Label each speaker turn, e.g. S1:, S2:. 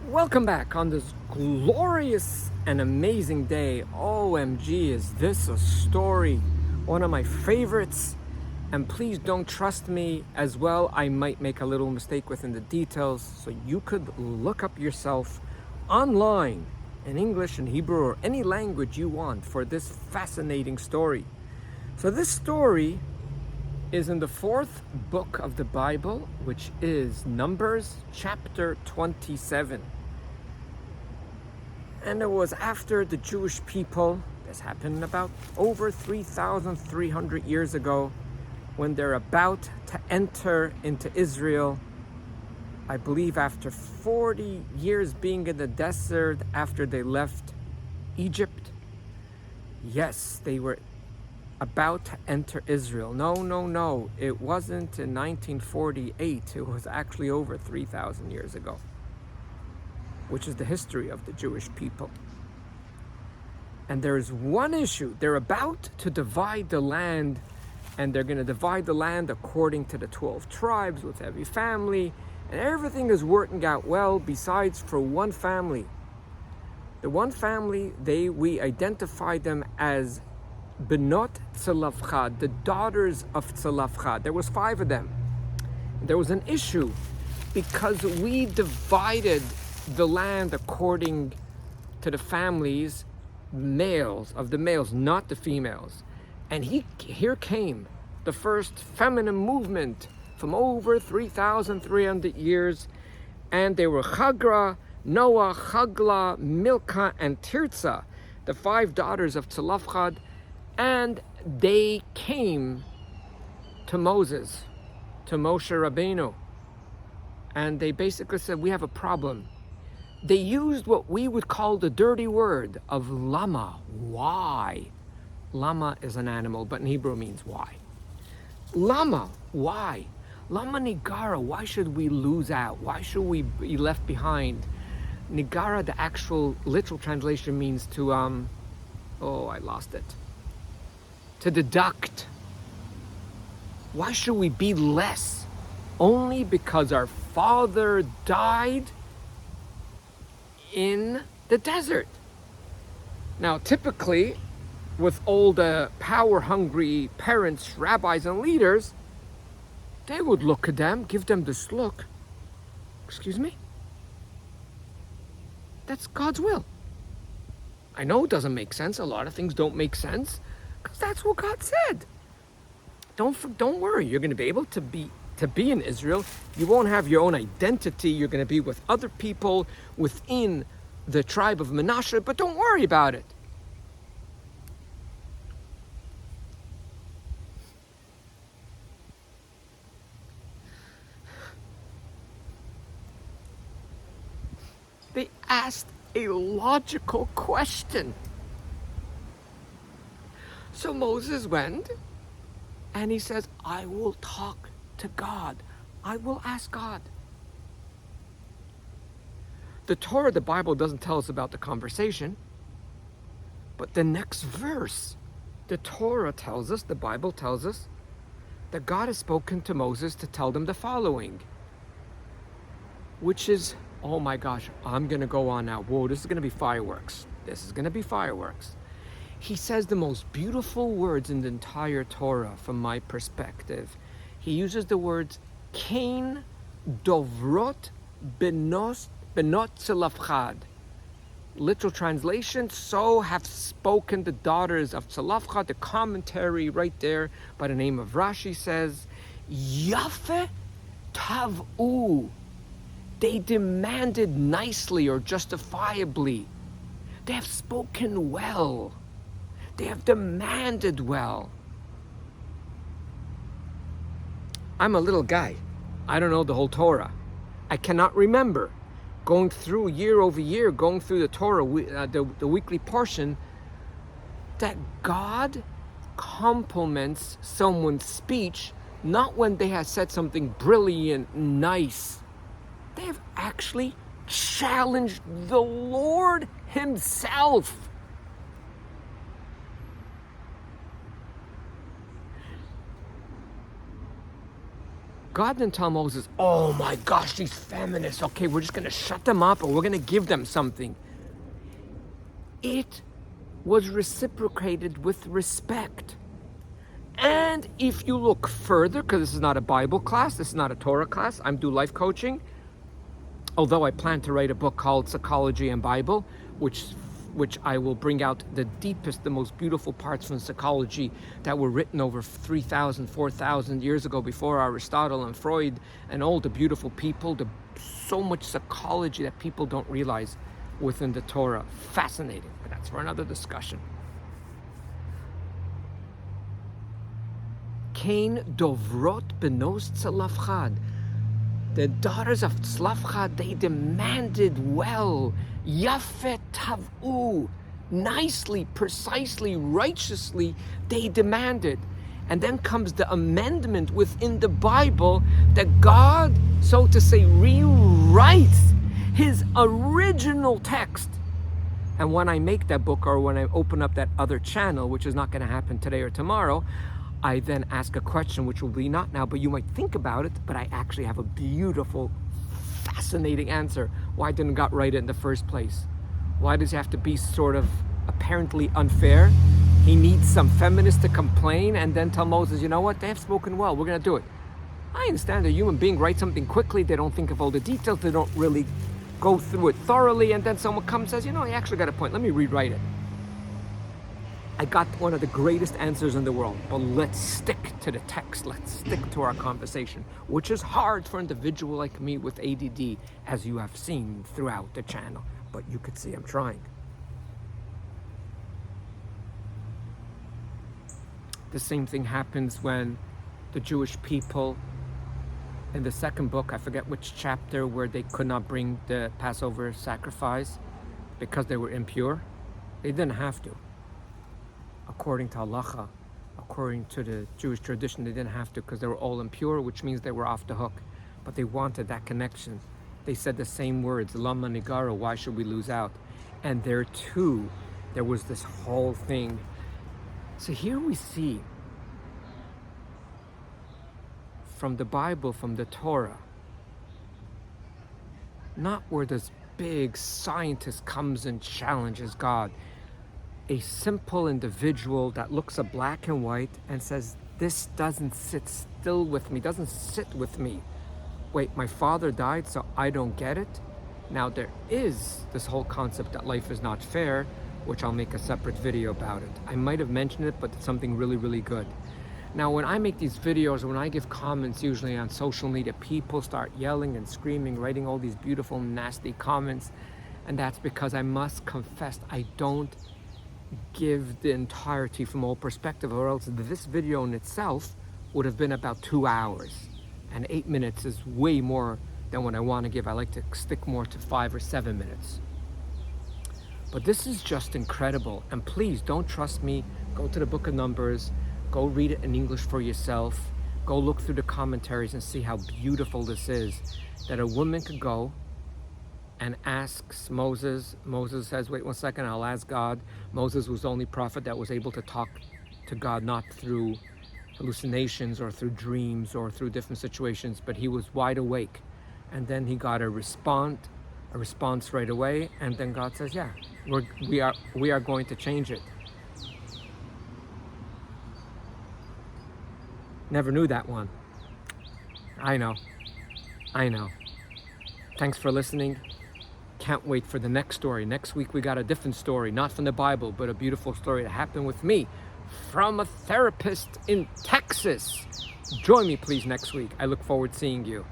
S1: Welcome back on this glorious and amazing day. OMG, is this a story? One of my favorites. And please don't trust me as well. I might make a little mistake within the details. So you could look up yourself online in English and Hebrew or any language you want for this fascinating story. So this story is in the fourth book of the Bible, which is Numbers chapter 27. And it was after the Jewish people, this happened about over 3,300 years ago, when they're about to enter into Israel. I believe after 40 years being in the desert after they left Egypt. Yes, they were about to enter Israel. No. It wasn't in 1948. It was actually over 3,000 years ago, which is the history of the Jewish people. And there is one issue. They're about to divide the land, and they're going to divide the land according to the 12 tribes with every family, and everything is working out well besides for one family. The one family, we identify them as Benot Tzalafchad, the daughters of Tzalafchad. There was 5 of them. There was an issue because we divided the land according to the families, males, not the females. And here came the first feminine movement from over 3,300 years. And they were Chagra, Noah, Chagla, Milcah, and Tirzah, the 5 daughters of Tzalafchad. And they came to Moses, to Moshe Rabbeinu. And they basically said, we have a problem. They used what we would call the dirty word of lama. Why? Lama is an animal, but in Hebrew means why. Lama, why? Lama nigara, why should we lose out? Why should we be left behind? Nigara, the actual literal translation means to, I lost it. To deduct. Why should we be less? Only because our father died in the desert. Now, typically, with all the power-hungry parents, rabbis, and leaders, they would look at them, give them this look. Excuse me? That's God's will. I know it doesn't make sense. A lot of things don't make sense because that's what God said. Don't worry. You're going to be able to be in Israel. You won't have your own identity. You're going to be with other people within the tribe of Manasseh, but don't worry about it. They asked a logical question. So Moses went and he says, I will talk to God. I will ask God. The Torah, the Bible, doesn't tell us about the conversation. But the next verse, the Torah tells us, the Bible tells us, that God has spoken to Moses to tell them the following. Which is, oh my gosh, I'm going to go on now. Whoa, this is going to be fireworks. This is going to be fireworks. He says the most beautiful words in the entire Torah from my perspective. He uses the words, Kain dovrot benot Tzalafchad. Literal translation, so have spoken the daughters of Tzalafchad. The commentary right there by the name of Rashi says, Yafe tav'u. They demanded nicely or justifiably. They have spoken well. They have demanded well. I'm a little guy. I don't know the whole Torah. I cannot remember going through year over year, going through the Torah, the weekly portion, that God compliments someone's speech, not when they have said something brilliant, nice. They have actually challenged the Lord himself. God didn't tell Moses, oh my gosh, these feminists, okay, we're just going to shut them up or we're going to give them something. It was reciprocated with respect. And if you look further, because this is not a Bible class, this is not a Torah class, I'm do life coaching, although I plan to write a book called Psychology and Bible, which I will bring out the deepest, the most beautiful parts from psychology that were written over 3,000, 4,000 years ago before Aristotle and Freud and all the beautiful people, so much psychology that people don't realize within the Torah. Fascinating, but that's for another discussion. Kain dovrot benos tzalafchad. The daughters of Tzlafchad, they demanded well, yafet tavu, nicely, precisely, righteously, they demanded. And then comes the amendment within the Bible that God, so to say, rewrites his original text. And when I make that book, or when I open up that other channel, which is not going to happen today or tomorrow, I then ask a question, which will be not now, but you might think about it, but I actually have a beautiful, fascinating answer. Why didn't God write it in the first place? Why does it have to be sort of apparently unfair? He needs some feminists to complain and then tell Moses, you know what, they have spoken well, we're going to do it. I understand a human being writes something quickly, they don't think of all the details, they don't really go through it thoroughly, and then someone comes and says, you know, he actually got a point, let me rewrite it. I got one of the greatest answers in the world, but let's stick to the text. Let's stick to our conversation, which is hard for an individual like me with ADD, as you have seen throughout the channel. But you could see I'm trying. The same thing happens when the Jewish people in the second book, I forget which chapter, where they could not bring the Passover sacrifice because they were impure. They didn't have to. According to halacha, according to the Jewish tradition, they didn't have to because they were all impure, which means they were off the hook. But they wanted that connection. They said the same words, Lama Nigara, why should we lose out? And there too, there was this whole thing. So here we see from the Bible, from the Torah, not where this big scientist comes and challenges God. A simple individual that looks at black and white and says, this doesn't sit still with me, doesn't sit with me. Wait, my father died, so I don't get it? Now there is this whole concept that life is not fair, which I'll make a separate video about it. I might have mentioned it, but it's something really, really good. Now, when I make these videos, when I give comments, usually on social media, people start yelling and screaming, writing all these beautiful, nasty comments. And that's because I must confess, I don't give the entirety from all perspective, or else this video in itself would have been about 2 hours, and 8 minutes is way more than what I want to give. I like to stick more to 5 or 7 minutes. But this is just incredible, and please don't trust me. Go to the book of Numbers, go read it in English for yourself, go look through the commentaries and see how beautiful this is, that a woman could go and asks Moses. Moses says, wait 1 second, I'll ask God. Moses was the only prophet that was able to talk to God, not through hallucinations or through dreams or through different situations, but he was wide awake. And then he got a response right away. And then God says, yeah, we are going to change it. Never knew that one. I know. Thanks for listening. Can't wait for the next story. Next week we got a different story, not from the Bible, but a beautiful story that happened with me from a therapist in Texas. Join me please next week. I look forward to seeing you.